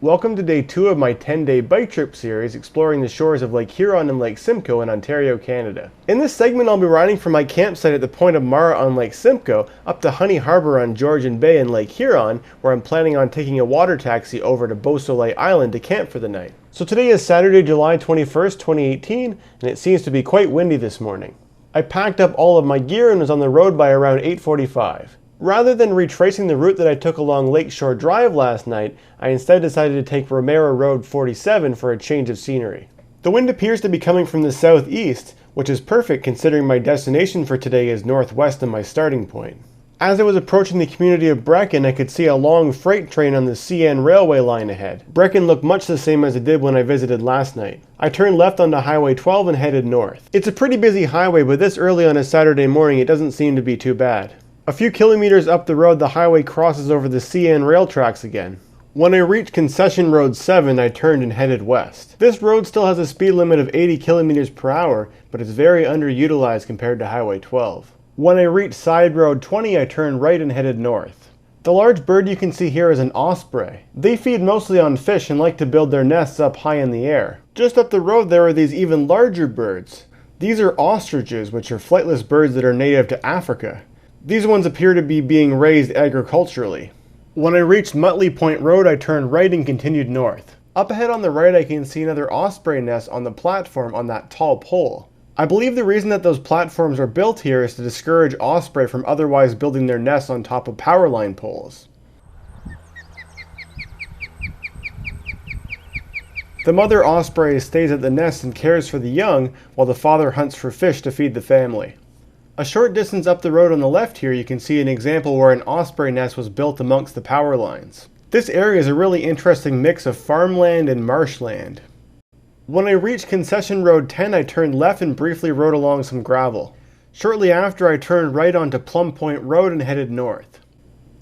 Welcome to day 2 of my 10-day bike trip series exploring the shores of Lake Huron and Lake Simcoe in Ontario, Canada. In this segment I'll be riding from my campsite at the point of Mara on Lake Simcoe up to Honey Harbour on Georgian Bay in Lake Huron, where I'm planning on taking a water taxi over to Beausoleil Island to camp for the night. So today is Saturday, July 21st, 2018, and it seems to be quite windy this morning. I packed up all of my gear and was on the road by around 8:45. Rather than retracing the route that I took along Lakeshore Drive last night, I instead decided to take Romero Road 47 for a change of scenery. The wind appears to be coming from the southeast, which is perfect considering my destination for today is northwest of my starting point. As I was approaching the community of Brechin, I could see a long freight train on the CN railway line ahead. Brechin looked much the same as it did when I visited last night. I turned left onto Highway 12 and headed north. It's a pretty busy highway, but this early on a Saturday morning it doesn't seem to be too bad. A few kilometers up the road, the highway crosses over the CN rail tracks again. When I reached Concession Road 7, I turned and headed west. This road still has a speed limit of 80 kilometers per hour, but it's very underutilized compared to Highway 12. When I reached Side Road 20, I turned right and headed north. The large bird you can see here is an osprey. They feed mostly on fish and like to build their nests up high in the air. Just up the road there are these even larger birds. These are ostriches, which are flightless birds that are native to Africa. These ones appear to be being raised agriculturally. When I reached Mutley Point Road, I turned right and continued north. Up ahead on the right, I can see another osprey nest on the platform on that tall pole. I believe the reason that those platforms are built here is to discourage osprey from otherwise building their nests on top of power line poles. The mother osprey stays at the nest and cares for the young, while the father hunts for fish to feed the family. A short distance up the road on the left here you can see an example where an osprey nest was built amongst the power lines. This area is a really interesting mix of farmland and marshland. When I reached Concession Road 10 I turned left and briefly rode along some gravel. Shortly after I turned right onto Plum Point Road and headed north.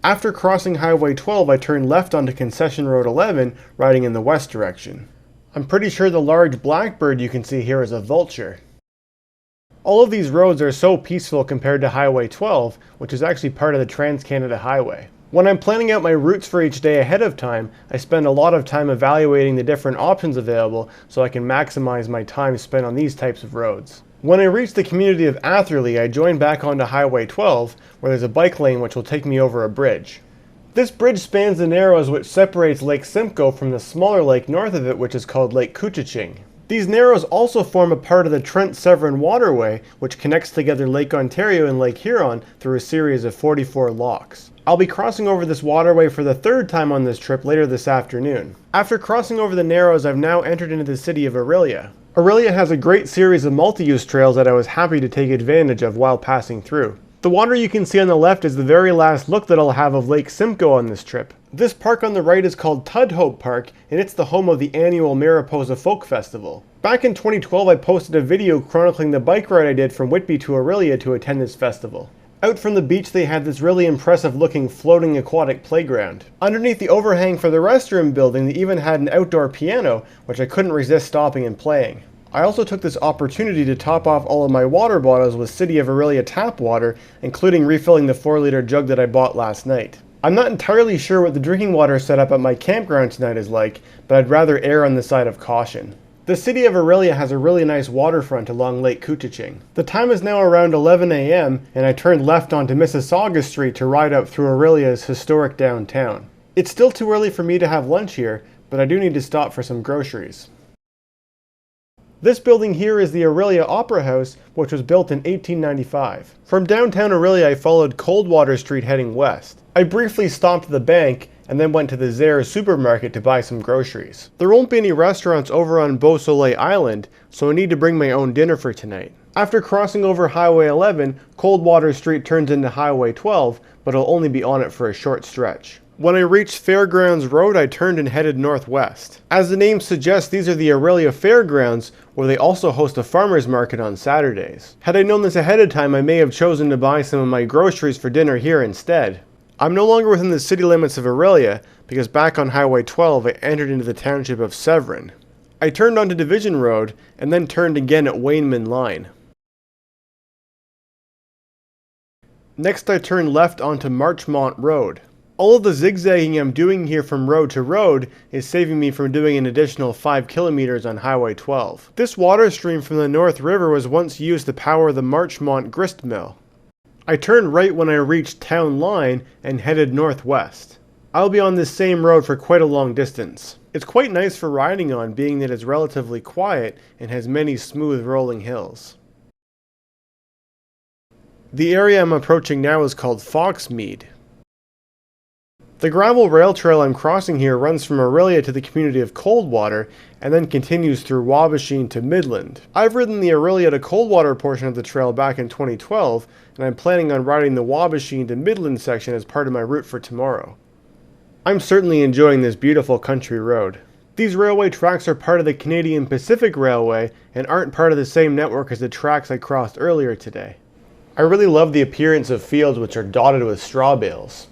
After crossing Highway 12 I turned left onto Concession Road 11 riding in the west direction. I'm pretty sure the large blackbird you can see here is a vulture. All of these roads are so peaceful compared to Highway 12, which is actually part of the Trans-Canada Highway. When I'm planning out my routes for each day ahead of time, I spend a lot of time evaluating the different options available so I can maximize my time spent on these types of roads. When I reach the community of Atherley, I join back onto Highway 12, where there's a bike lane which will take me over a bridge. This bridge spans the narrows which separates Lake Simcoe from the smaller lake north of it, which is called Lake Couchiching. These narrows also form a part of the Trent-Severn waterway, which connects together Lake Ontario and Lake Huron through a series of 44 locks. I'll be crossing over this waterway for the third time on this trip later this afternoon. After crossing over the narrows, I've now entered into the city of Orillia. Orillia has a great series of multi-use trails that I was happy to take advantage of while passing through. The water you can see on the left is the very last look that I'll have of Lake Simcoe on this trip. This park on the right is called Tudhope Park, and it's the home of the annual Mariposa Folk Festival. Back in 2012 I posted a video chronicling the bike ride I did from Whitby to Orillia to attend this festival. Out from the beach they had this really impressive looking floating aquatic playground. Underneath the overhang for the restroom building they even had an outdoor piano, which I couldn't resist stopping and playing. I also took this opportunity to top off all of my water bottles with City of Orillia tap water, including refilling the 4-liter jug that I bought last night. I'm not entirely sure what the drinking water setup at my campground tonight is like, but I'd rather err on the side of caution. The city of Orillia has a really nice waterfront along Lake Couchiching. The time is now around 11 a.m. and I turned left onto Mississauga Street to ride up through Orillia's historic downtown. It's still too early for me to have lunch here, but I do need to stop for some groceries. This building here is the Orillia Opera House, which was built in 1895. From downtown Orillia I followed Coldwater Street heading west. I briefly stopped at the bank and then went to the Zayres supermarket to buy some groceries. There won't be any restaurants over on Beausoleil Island, so I need to bring my own dinner for tonight. After crossing over Highway 11, Coldwater Street turns into Highway 12, but I'll only be on it for a short stretch. When I reached Fairgrounds Road, I turned and headed northwest. As the name suggests, these are the Orillia Fairgrounds, where they also host a farmer's market on Saturdays. Had I known this ahead of time, I may have chosen to buy some of my groceries for dinner here instead. I'm no longer within the city limits of Orillia, because back on Highway 12 I entered into the Township of Severn. I turned onto Division Road, and then turned again at Wayneman Line. Next I turned left onto Marchmont Road. All of the zigzagging I'm doing here from road to road is saving me from doing an additional 5 kilometers on Highway 12. This water stream from the North River was once used to power the Marchmont grist mill. I turned right when I reached Town Line and headed northwest. I'll be on this same road for quite a long distance. It's quite nice for riding on, being that it's relatively quiet and has many smooth rolling hills. The area I'm approaching now is called Mead. The gravel rail trail I'm crossing here runs from Orillia to the community of Coldwater and then continues through Wabasheen to Midland. I've ridden the Orillia to Coldwater portion of the trail back in 2012, and I'm planning on riding the Wabasheen to Midland section as part of my route for tomorrow. I'm certainly enjoying this beautiful country road. These railway tracks are part of the Canadian Pacific Railway and aren't part of the same network as the tracks I crossed earlier today. I really love the appearance of fields which are dotted with straw bales.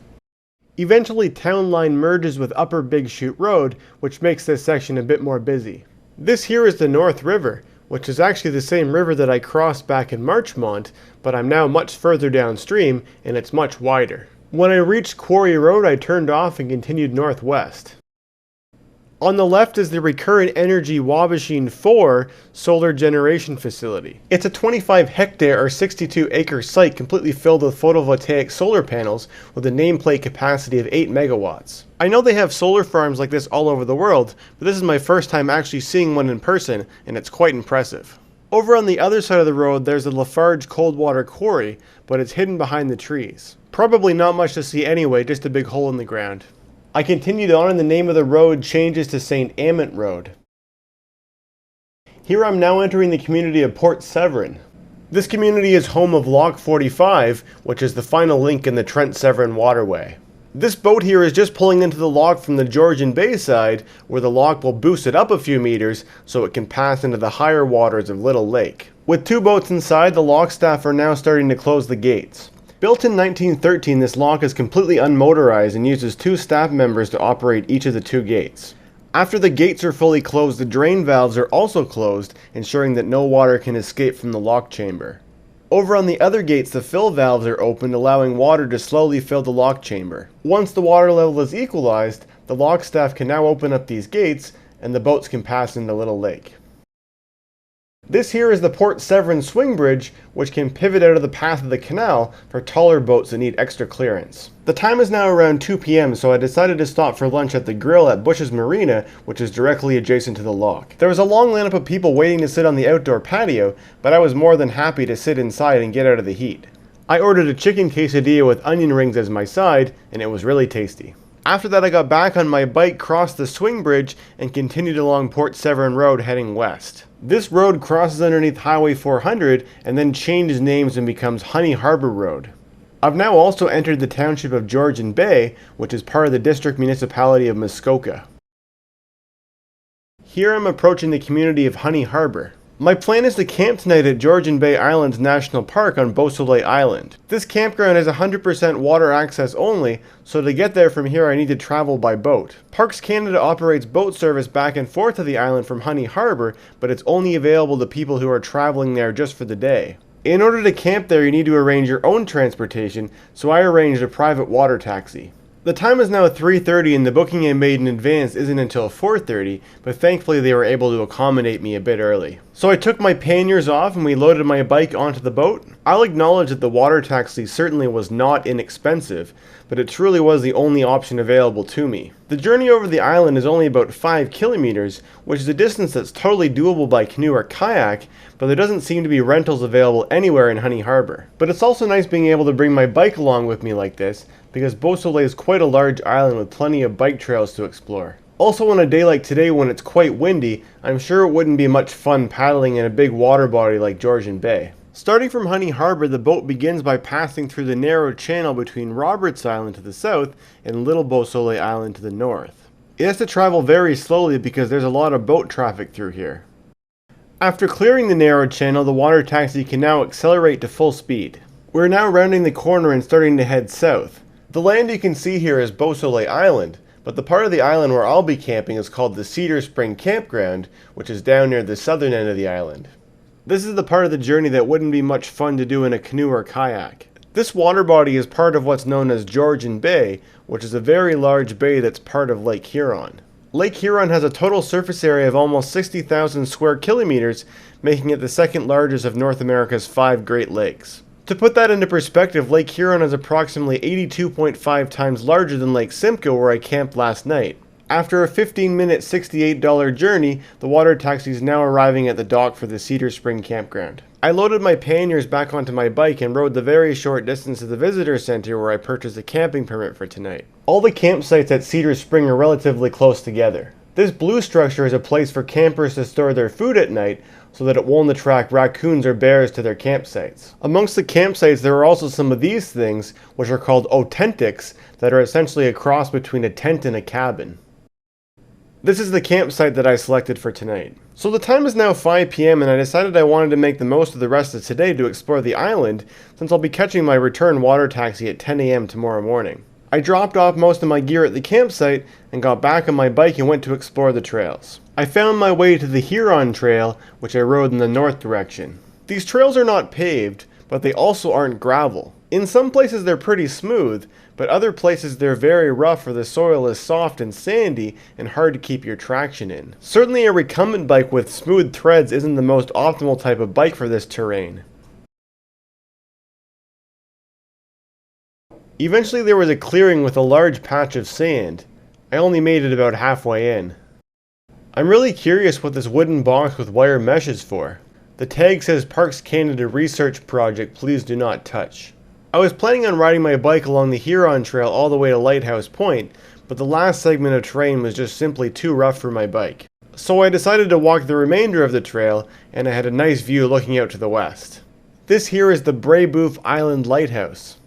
Eventually, Town Line merges with Upper Big Chute Road, which makes this section a bit more busy. This here is the North River, which is actually the same river that I crossed back in Marchmont, but I'm now much further downstream and it's much wider. When I reached Quarry Road, I turned off and continued northwest. On the left is the Recurrent Energy Wabasheen 4 solar generation facility. It's a 25 hectare or 62 acre site completely filled with photovoltaic solar panels with a nameplate capacity of 8 megawatts. I know they have solar farms like this all over the world, but this is my first time actually seeing one in person, and it's quite impressive. Over on the other side of the road there's the Lafarge Coldwater Quarry, but it's hidden behind the trees. Probably not much to see anyway, just a big hole in the ground. I continued on and the name of the road changes to St. Amant Road. Here I'm now entering the community of Trent-Severn. This community is home of Lock 45, which is the final link in the Trent-Severn waterway. This boat here is just pulling into the lock from the Georgian Bay side, where the lock will boost it up a few meters so it can pass into the higher waters of Little Lake. With 2 boats inside, the lock staff are now starting to close the gates. Built in 1913, this lock is completely unmotorized and uses 2 staff members to operate each of the 2 gates. After the gates are fully closed, the drain valves are also closed, ensuring that no water can escape from the lock chamber. Over on the other gates, the fill valves are opened, allowing water to slowly fill the lock chamber. Once the water level is equalized, the lock staff can now open up these gates and the boats can pass into Little Lake. This here is the Trent-Severn Swingbridge, which can pivot out of the path of the canal for taller boats that need extra clearance. The time is now around 2 p.m, so I decided to stop for lunch at the grill at Bush's Marina, which is directly adjacent to the lock. There was a long lineup of people waiting to sit on the outdoor patio, but I was more than happy to sit inside and get out of the heat. I ordered a chicken quesadilla with onion rings as my side, and it was really tasty. After that, I got back on my bike, crossed the Swingbridge, and continued along Trent-Severn Road heading west. This road crosses underneath Highway 400 and then changes names and becomes Honey Harbour Road. I've now also entered the Township of Georgian Bay, which is part of the district municipality of Muskoka. Here I'm approaching the community of Honey Harbour. My plan is to camp tonight at Georgian Bay Islands National Park on Beausoleil Island. This campground has 100% water access only, so to get there from here I need to travel by boat. Parks Canada operates boat service back and forth to the island from Honey Harbour, but it's only available to people who are traveling there just for the day. In order to camp there, you need to arrange your own transportation, so I arranged a private water taxi. The time is now 3:30 and the booking I made in advance isn't until 4:30, but thankfully they were able to accommodate me a bit early. So I took my panniers off and we loaded my bike onto the boat. I'll acknowledge that the water taxi certainly was not inexpensive, but it truly was the only option available to me. The journey over the island is only about 5 kilometers, which is a distance that's totally doable by canoe or kayak, but there doesn't seem to be rentals available anywhere in Honey Harbour. But it's also nice being able to bring my bike along with me like this, because Beausoleil is quite a large island with plenty of bike trails to explore. Also on a day like today when it's quite windy, I'm sure it wouldn't be much fun paddling in a big water body like Georgian Bay. Starting from Honey Harbour, the boat begins by passing through the narrow channel between Roberts Island to the south and Little Beausoleil Island to the north. It has to travel very slowly because there's a lot of boat traffic through here. After clearing the narrow channel, the water taxi can now accelerate to full speed. We're now rounding the corner and starting to head south. The land you can see here is Beausoleil Island, but the part of the island where I'll be camping is called the Cedar Spring Campground, which is down near the southern end of the island. This is the part of the journey that wouldn't be much fun to do in a canoe or kayak. This water body is part of what's known as Georgian Bay, which is a very large bay that's part of Lake Huron. Lake Huron has a total surface area of almost 60,000 square kilometers, making it the second largest of North America's 5 Great Lakes. To put that into perspective, Lake Huron is approximately 82.5 times larger than Lake Simcoe, where I camped last night. After a 15-minute $68 journey, the water taxi is now arriving at the dock for the Cedar Spring Campground. I loaded my panniers back onto my bike and rode the very short distance to the visitor center where I purchased a camping permit for tonight. All the campsites at Cedar Spring are relatively close together. This blue structure is a place for campers to store their food at night so that it won't attract raccoons or bears to their campsites. Amongst the campsites there are also some of these things, which are called authentics, that are essentially a cross between a tent and a cabin. This is the campsite that I selected for tonight. So the time is now 5 p.m. and I decided I wanted to make the most of the rest of today to explore the island, since I'll be catching my return water taxi at 10 a.m. tomorrow morning. I dropped off most of my gear at the campsite and got back on my bike and went to explore the trails. I found my way to the Huron Trail, which I rode in the north direction. These trails are not paved, but they also aren't gravel. In some places they're pretty smooth, but other places they're very rough or the soil is soft and sandy and hard to keep your traction in. Certainly a recumbent bike with smooth treads isn't the most optimal type of bike for this terrain. Eventually there was a clearing with a large patch of sand. I only made it about halfway in. I'm really curious what this wooden box with wire mesh is for. The tag says Parks Canada Research Project, please do not touch. I was planning on riding my bike along the Huron Trail all the way to Lighthouse Point, but the last segment of terrain was just simply too rough for my bike. So I decided to walk the remainder of the trail, and I had a nice view looking out to the west. This here is the Brebeuf Island Lighthouse.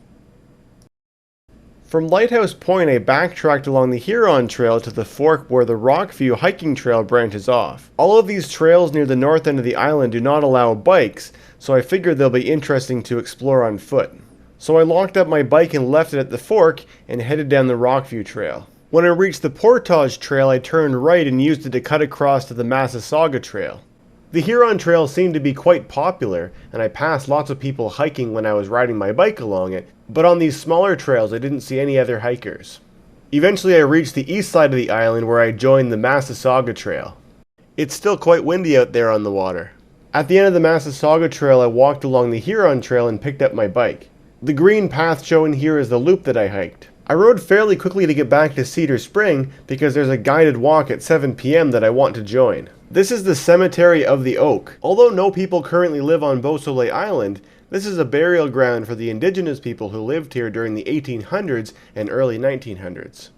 From Lighthouse Point I backtracked along the Huron Trail to the fork where the Rockview hiking trail branches off. All of these trails near the north end of the island do not allow bikes, so I figured they'll be interesting to explore on foot. So I locked up my bike and left it at the fork and headed down the Rockview Trail. When I reached the Portage Trail I turned right and used it to cut across to the Massasauga Trail. The Huron Trail seemed to be quite popular, and I passed lots of people hiking when I was riding my bike along it, but on these smaller trails I didn't see any other hikers. Eventually I reached the east side of the island where I joined the Massasauga Trail. It's still quite windy out there on the water. At the end of the Massasauga Trail I walked along the Huron Trail and picked up my bike. The green path shown here is the loop that I hiked. I rode fairly quickly to get back to Cedar Spring because there's a guided walk at 7 p.m. that I want to join. This is the Cemetery of the Oak. Although no people currently live on Beausoleil Island, this is a burial ground for the indigenous people who lived here during the 1800s and early 1900s.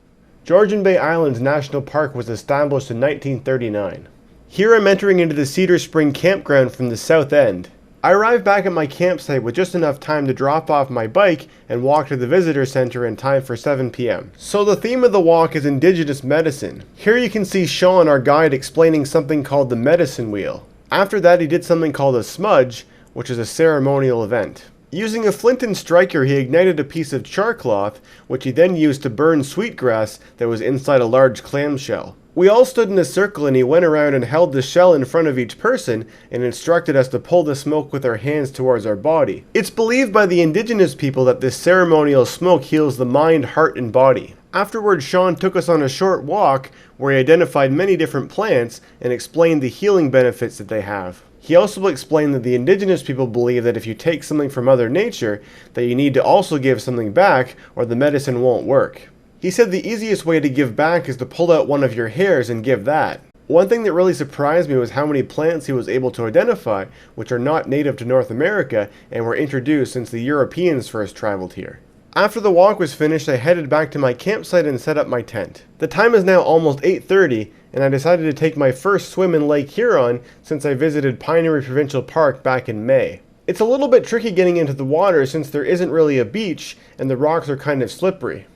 Georgian Bay Island National Park was established in 1939. Here I'm entering into the Cedar Spring Campground from the south end. I arrived back at my campsite with just enough time to drop off my bike and walk to the visitor center in time for 7 p.m. So the theme of the walk is Indigenous medicine. Here you can see Sean, our guide, explaining something called the medicine wheel. After that he did something called a smudge, which is a ceremonial event. Using a flint and striker he ignited a piece of charcloth, which he then used to burn sweetgrass that was inside a large clamshell. We all stood in a circle and he went around and held the shell in front of each person and instructed us to pull the smoke with our hands towards our body. It's believed by the indigenous people that this ceremonial smoke heals the mind, heart, and body. Afterwards, Sean took us on a short walk where he identified many different plants and explained the healing benefits that they have. He also explained that the indigenous people believe that if you take something from Mother Nature, that you need to also give something back or the medicine won't work. He said the easiest way to give back is to pull out one of your hairs and give that. One thing that really surprised me was how many plants he was able to identify, which are not native to North America and were introduced since the Europeans first traveled here. After the walk was finished, I headed back to my campsite and set up my tent. The time is now almost 8:30, and I decided to take my first swim in Lake Huron since I visited Pinery Provincial Park back in May. It's a little bit tricky getting into the water since there isn't really a beach and the rocks are kind of slippery.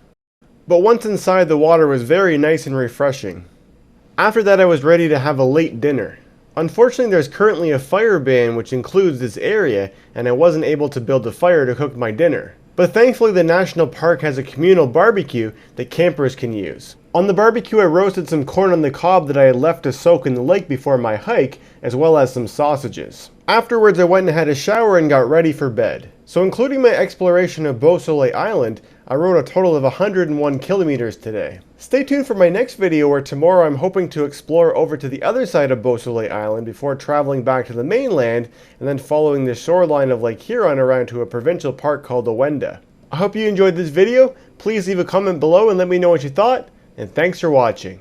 But once inside, the water was very nice and refreshing. After that I was ready to have a late dinner. Unfortunately there's currently a fire ban which includes this area, and I wasn't able to build a fire to cook my dinner. But thankfully the national park has a communal barbecue that campers can use. On the barbecue, I roasted some corn on the cob that I had left to soak in the lake before my hike, as well as some sausages. Afterwards, I went and had a shower and got ready for bed. So including my exploration of Beausoleil Island, I rode a total of 101 kilometers today. Stay tuned for my next video where tomorrow I'm hoping to explore over to the other side of Beausoleil Island before traveling back to the mainland and then following the shoreline of Lake Huron around to a provincial park called Orillia. I hope you enjoyed this video. Please leave a comment below and let me know what you thought, and thanks for watching.